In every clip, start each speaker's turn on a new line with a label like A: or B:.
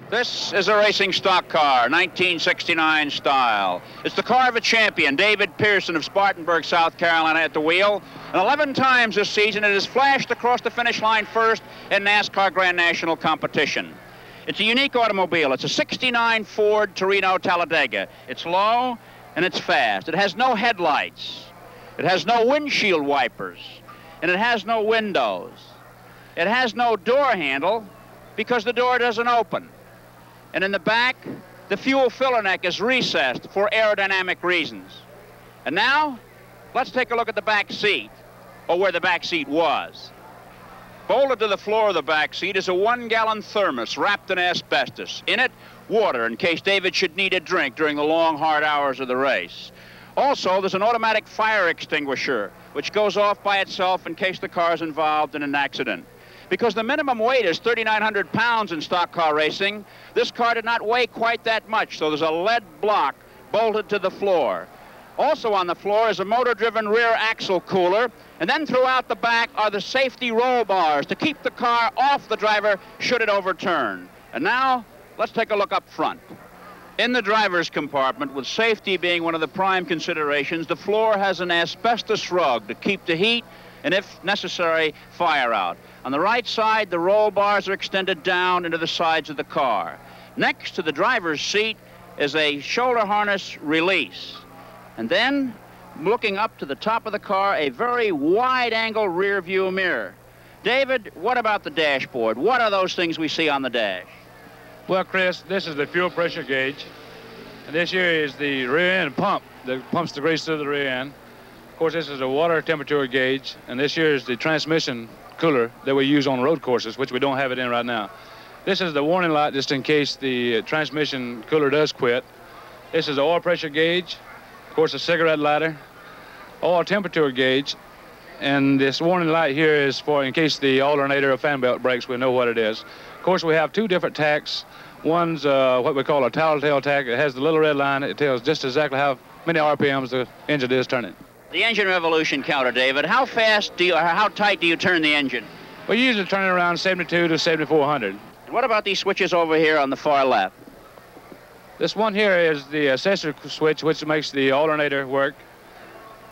A: This is a racing stock car, 1969 style. It's the car of a champion, David Pearson of Spartanburg, South Carolina, at the wheel. And 11 times this season it has flashed across the finish line first in NASCAR Grand National competition. It's a unique automobile. It's a 69 Ford Torino Talladega. It's low and it's fast. It has no headlights. It has no windshield wipers. And it has no windows. It has no door handle because the door doesn't open. And in the back, the fuel filler neck is recessed for aerodynamic reasons. And now, let's take a look at the back seat, or where the back seat was. Bolted to the floor of the back seat is a 1-gallon thermos wrapped in asbestos. In it, water in case David should need a drink during the long, hard hours of the race. Also, there's an automatic fire extinguisher, which goes off by itself in case the car is involved in an accident. Because the minimum weight is 3,900 pounds in stock car racing, this car did not weigh quite that much, so there's a lead block bolted to the floor. Also on the floor is a motor-driven rear axle cooler, and then throughout the back are the safety roll bars to keep the car off the driver should it overturn. And now, let's take a look up front. In the driver's compartment, with safety being one of the prime considerations, the floor has an asbestos rug to keep the heat and, if necessary, fire out. On the right side, the roll bars are extended down into the sides of the car. Next to the driver's seat is a shoulder harness release. And then, looking up to the top of the car, a very wide-angle rear view mirror. David, what about the dashboard? What are those things we see on the dash?
B: Well, Chris, this is the fuel pressure gauge. And this here is the rear end pump that pumps the grease through the rear end. Of course, this is a water temperature gauge. And this here is the transmission cooler that we use on road courses, which we don't have it in right now. This is the warning light just in case the transmission cooler does quit. This is the oil pressure gauge, of course a cigarette lighter, oil temperature gauge, and this warning light here is for in case the alternator or fan belt breaks, we know what it is. Of course, we have two different tacks. One's what we call a telltale tack. It has the little red line. It tells just exactly how many RPMs the engine is turning.
A: The engine revolution counter, David, how tight do you turn the engine?
B: We usually turn it around 72 to 7,400.
A: And what about these switches over here on the far left?
B: This one here is the accessory switch, which makes the alternator work.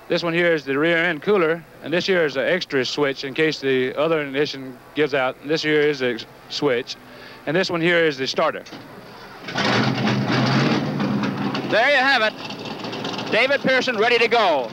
B: This one here is the rear end cooler, and this here is an extra switch in case the other ignition gives out. And this here is a switch, and this one here is the starter.
A: There you have it. David Pearson ready to go.